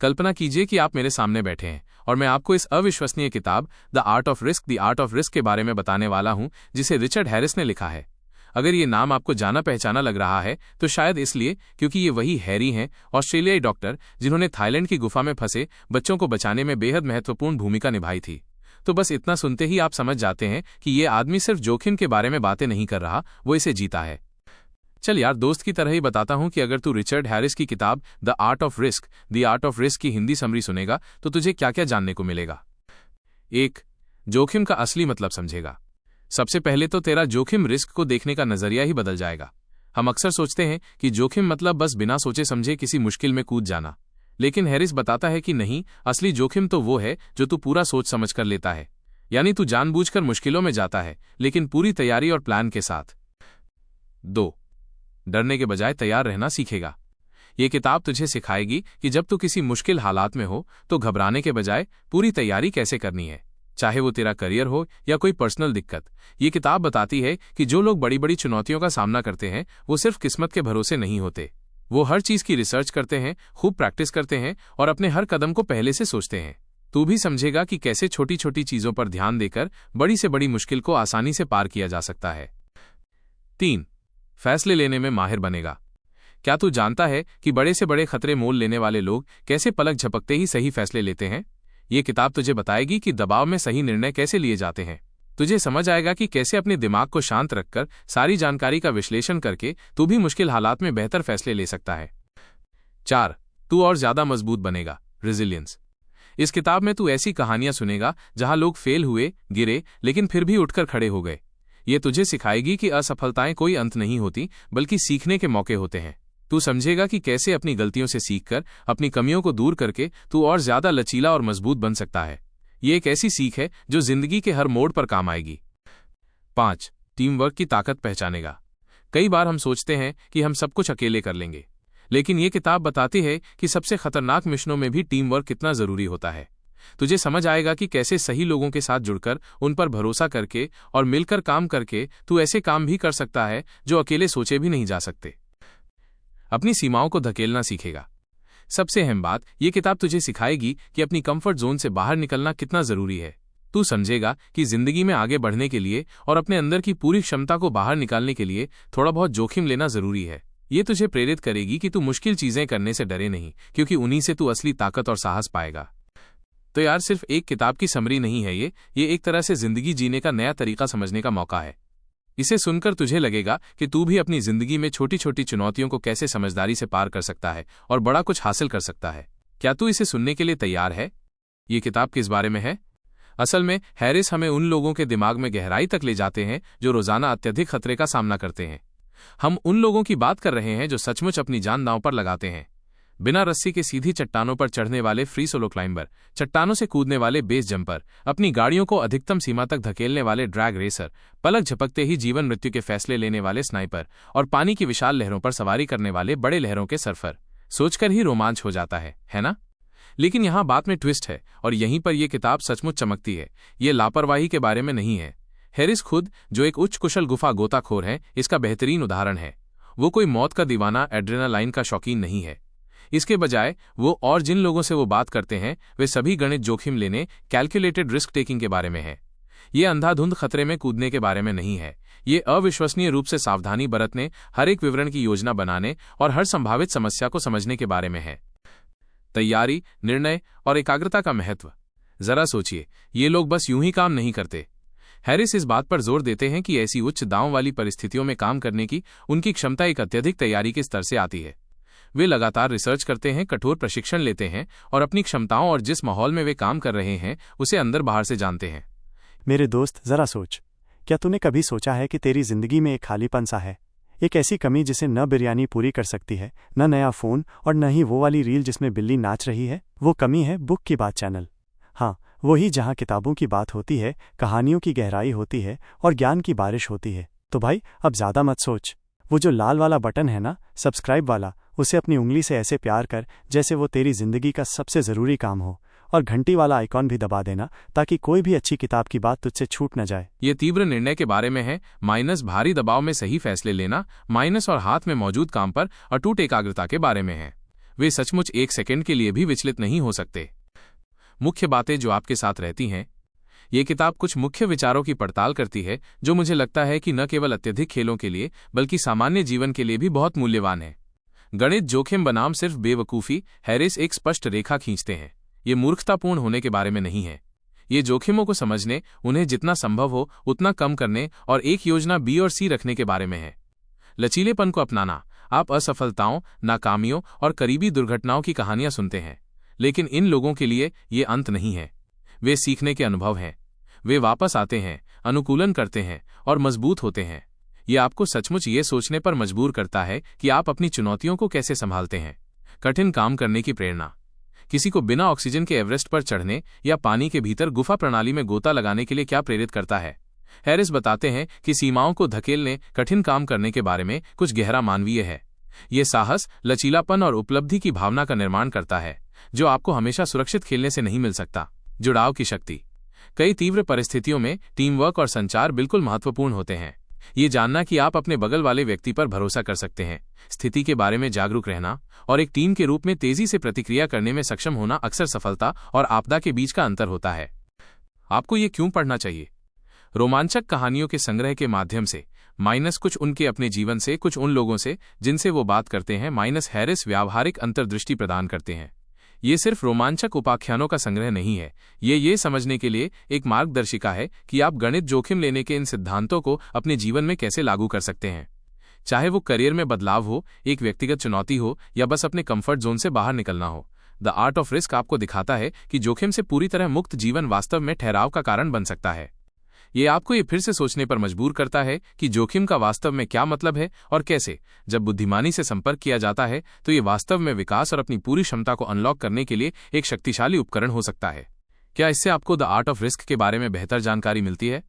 कल्पना कीजिए कि आप मेरे सामने बैठे हैं और मैं आपको इस अविश्वसनीय किताब द आर्ट ऑफ रिस्क के बारे में बताने वाला हूं, जिसे रिचर्ड हैरिस ने लिखा है। अगर ये नाम आपको जाना पहचाना लग रहा है तो शायद इसलिए क्योंकि ये वही हैरी हैं, ऑस्ट्रेलियाई डॉक्टर जिन्होंने थाईलैंड की गुफा में फंसे बच्चों को बचाने में बेहद महत्वपूर्ण भूमिका निभाई थी। तो बस इतना सुनते ही आप समझ जाते हैं कि ये आदमी सिर्फ जोखिम के बारे में बातें नहीं कर रहा, वो इसे जीता है। चल यार, दोस्त की तरह ही बताता हूं कि अगर तू रिचर्ड हैरिस की किताब द आर्ट ऑफ रिस्क की हिंदी समरी सुनेगा तो तुझे क्या क्या जानने को मिलेगा। 1. जोखिम का असली मतलब समझेगा। सबसे पहले तो तेरा जोखिम रिस्क को देखने का नजरिया ही बदल जाएगा। हम अक्सर सोचते हैं कि जोखिम मतलब बस बिना सोचे समझे किसी मुश्किल में कूद जाना, लेकिन हैरिस बताता है कि नहीं, असली जोखिम तो वो है जो तू पूरा सोच समझ कर लेता है। यानी तू जानबूझकर मुश्किलों में जाता है, लेकिन पूरी तैयारी और प्लान के साथ। 2. डरने के बजाय तैयार रहना सीखेगा। ये किताब तुझे सिखाएगी कि जब तू किसी मुश्किल हालात में हो तो घबराने के बजाय पूरी तैयारी कैसे करनी है, चाहे वो तेरा करियर हो या कोई पर्सनल दिक्कत। ये किताब बताती है कि जो लोग बड़ी बड़ी चुनौतियों का सामना करते हैं वो सिर्फ किस्मत के भरोसे नहीं होते। वो हर चीज की रिसर्च करते हैं, खूब प्रैक्टिस करते हैं और अपने हर कदम को पहले से सोचते हैं। तू भी समझेगा कि कैसे छोटी छोटी चीजों पर ध्यान देकर बड़ी से बड़ी मुश्किल को आसानी से पार किया जा सकता है। 3. फैसले लेने में माहिर बनेगा। क्या तू जानता है कि बड़े से बड़े खतरे मोल लेने वाले लोग कैसे पलक झपकते ही सही फैसले लेते हैं? ये किताब तुझे बताएगी कि दबाव में सही निर्णय कैसे लिए जाते हैं। तुझे समझ आएगा कि कैसे अपने दिमाग को शांत रखकर सारी जानकारी का विश्लेषण करके तू भी मुश्किल हालात में बेहतर फैसले ले सकता है। 4. तू और ज्यादा मजबूत बनेगा। रेजिलियंस। इस किताब में तू ऐसी कहानियां सुनेगा जहां लोग फेल हुए, गिरे, लेकिन फिर भी उठकर खड़े हो गए। ये तुझे सिखाएगी कि असफलताएं कोई अंत नहीं होती, बल्कि सीखने के मौके होते हैं। तू समझेगा कि कैसे अपनी गलतियों से सीखकर, अपनी कमियों को दूर करके तू और ज्यादा लचीला और मजबूत बन सकता है। ये एक ऐसी सीख है जो जिंदगी के हर मोड़ पर काम आएगी। 5. टीम वर्क की ताकत पहचानेगा। कई बार हम सोचते हैं कि हम सब कुछ अकेले कर लेंगे, लेकिन ये किताब बताती है कि सबसे खतरनाक मिशनों में भी टीम वर्क कितना जरूरी होता है। तुझे समझ आएगा कि कैसे सही लोगों के साथ जुड़कर, उन पर भरोसा करके और मिलकर काम करके तू ऐसे काम भी कर सकता है जो अकेले सोचे भी नहीं जा सकते। अपनी सीमाओं को धकेलना सीखेगा। सबसे अहम बात, ये किताब तुझे सिखाएगी कि अपनी कंफर्ट जोन से बाहर निकलना कितना जरूरी है। तू समझेगा कि जिंदगी में आगे बढ़ने के लिए और अपने अंदर की पूरी क्षमता को बाहर निकालने के लिए थोड़ा बहुत जोखिम लेना जरूरी है। ये तुझे प्रेरित करेगी कि तू मुश्किल चीजें करने से डरे नहीं, क्योंकि उन्हीं से तू असली ताकत और साहस पाएगा। तो यार, सिर्फ एक किताब की समरी नहीं है ये एक तरह से जिंदगी जीने का नया तरीका समझने का मौका है। इसे सुनकर तुझे लगेगा कि तू भी अपनी जिंदगी में छोटी छोटी चुनौतियों को कैसे समझदारी से पार कर सकता है और बड़ा कुछ हासिल कर सकता है। क्या तू इसे सुनने के लिए तैयार है? ये किताब किस बारे में है? असल में हैरिस हमें उन लोगों के दिमाग में गहराई तक ले जाते हैं जो रोजाना अत्यधिक खतरे का सामना करते हैं। हम उन लोगों की बात कर रहे हैं जो सचमुच अपनी जान दांव पर लगाते हैं। बिना रस्सी के सीधी चट्टानों पर चढ़ने वाले फ्री सोलो क्लाइंबर, चट्टानों से कूदने वाले बेस जंपर, अपनी गाड़ियों को अधिकतम सीमा तक धकेलने वाले ड्रैग रेसर, पलक झपकते ही जीवन मृत्यु के फैसले लेने वाले स्नाइपर और पानी की विशाल लहरों पर सवारी करने वाले बड़े लहरों के सर्फर। सोचकर ही रोमांच हो जाता है ना? लेकिन यहाँ बात में ट्विस्ट है और यहीं पर यह किताब सचमुच चमकती है। ये लापरवाही के बारे में नहीं है। हैरिस खुद, जो एक उच्च कुशल गुफा गोताखोर है, इसका बेहतरीन उदाहरण है। वो कोई मौत का दीवाना, एड्रेनालाइन का शौकीन नहीं है। इसके बजाय वो और जिन लोगों से वो बात करते हैं वे सभी गणित जोखिम लेने, कैलकुलेटेड रिस्क टेकिंग के बारे में है। ये अंधाधुंध खतरे में कूदने के बारे में नहीं है। ये अविश्वसनीय रूप से सावधानी बरतने, हर एक विवरण की योजना बनाने और हर संभावित समस्या को समझने के बारे में है। तैयारी, निर्णय और एकाग्रता का महत्व। जरा सोचिए, ये लोग बस यूं ही काम नहीं करते। हैरिस इस बात पर जोर देते हैं कि ऐसी उच्च दांव वाली परिस्थितियों में काम करने की उनकी क्षमता एक अत्यधिक तैयारी के स्तर से आती है। वे लगातार रिसर्च करते हैं, कठोर प्रशिक्षण लेते हैं और अपनी क्षमताओं और जिस माहौल में वे काम कर रहे हैं उसे अंदर बाहर से जानते हैं। मेरे दोस्त, जरा सोच, क्या तूने कभी सोचा है कि तेरी जिंदगी में एक खालीपन सा है, एक ऐसी कमी जिसे न बिरयानी पूरी कर सकती है, न नया फोन और न ही वो वाली रील जिसमें बिल्ली नाच रही है? वो कमी है बुक की बात चैनल। हाँ, वही जहाँ किताबों की बात होती है, कहानियों की गहराई होती है और ज्ञान की बारिश होती है। तो भाई, अब ज्यादा मत सोच। वो जो लाल वाला बटन है ना, सब्सक्राइब वाला, उसे अपनी उंगली से ऐसे प्यार कर जैसे वो तेरी जिंदगी का सबसे जरूरी काम हो, और घंटी वाला आइकॉन भी दबा देना ताकि कोई भी अच्छी किताब की बात तुझसे छूट न जाए। ये तीव्र निर्णय के बारे में है, माइनस भारी दबाव में सही फैसले लेना, माइनस और हाथ में मौजूद काम पर अटूट एकाग्रता के बारे में है। वे सचमुच एक सेकंड के लिए भी विचलित नहीं हो सकते। मुख्य बातें जो आपके साथ रहती हैं। ये किताब कुछ मुख्य विचारों की पड़ताल करती है जो मुझे लगता है कि न केवल अत्यधिक खेलों के लिए बल्कि सामान्य जीवन के लिए भी बहुत मूल्यवान है। गणित जोखिम बनाम सिर्फ बेवकूफ़ी, हैरिस एक स्पष्ट रेखा खींचते हैं। ये मूर्खतापूर्ण होने के बारे में नहीं है। ये जोखिमों को समझने, उन्हें जितना संभव हो उतना कम करने और एक योजना बी और सी रखने के बारे में है। लचीलेपन को अपनाना। आप असफलताओं, नाकामियों और करीबी दुर्घटनाओं की कहानियां सुनते हैं, लेकिन इन लोगों के लिए ये अंत नहीं है। वे सीखने के अनुभव हैं। वे वापस आते हैं, अनुकूलन करते हैं और मजबूत होते हैं। ये आपको सचमुच ये सोचने पर मजबूर करता है कि आप अपनी चुनौतियों को कैसे संभालते हैं। कठिन काम करने की प्रेरणा। किसी को बिना ऑक्सीजन के एवरेस्ट पर चढ़ने या पानी के भीतर गुफा प्रणाली में गोता लगाने के लिए क्या प्रेरित करता है? हैरिस बताते हैं कि सीमाओं को धकेलने, कठिन काम करने के बारे में कुछ गहरा मानवीय है। ये साहस, लचीलापन और उपलब्धि की भावना का निर्माण करता है जो आपको हमेशा सुरक्षित खेलने से नहीं मिल सकता। जुड़ाव की शक्ति। कई तीव्र परिस्थितियों में टीम वर्क और संचार बिल्कुल महत्वपूर्ण होते हैं। ये जानना कि आप अपने बगल वाले व्यक्ति पर भरोसा कर सकते हैं, स्थिति के बारे में जागरूक रहना और एक टीम के रूप में तेजी से प्रतिक्रिया करने में सक्षम होना अक्सर सफलता और आपदा के बीच का अंतर होता है। आपको ये क्यों पढ़ना चाहिए? रोमांचक कहानियों के संग्रह के माध्यम से माइनस कुछ उनके अपने जीवन से, कुछ उन लोगों से जिनसे वो बात करते हैं, माइनस हैरिस व्यावहारिक अंतर्दृष्टि प्रदान करते हैं। ये सिर्फ रोमांचक उपाख्यानों का संग्रह नहीं है, ये समझने के लिए एक मार्गदर्शिका है कि आप गणित जोखिम लेने के इन सिद्धांतों को अपने जीवन में कैसे लागू कर सकते हैं। चाहे वो करियर में बदलाव हो, एक व्यक्तिगत चुनौती हो या बस अपने कंफर्ट जोन से बाहर निकलना हो, द आर्ट ऑफ रिस्क आपको दिखाता है कि जोखिम से पूरी तरह मुक्त जीवन वास्तव में ठहराव का कारण बन सकता है। ये आपको ये फिर से सोचने पर मजबूर करता है कि जोखिम का वास्तव में क्या मतलब है और कैसे, जब बुद्धिमानी से संपर्क किया जाता है, तो ये वास्तव में विकास और अपनी पूरी क्षमता को अनलॉक करने के लिए एक शक्तिशाली उपकरण हो सकता है। क्या इससे आपको द आर्ट ऑफ रिस्क के बारे में बेहतर जानकारी मिलती है?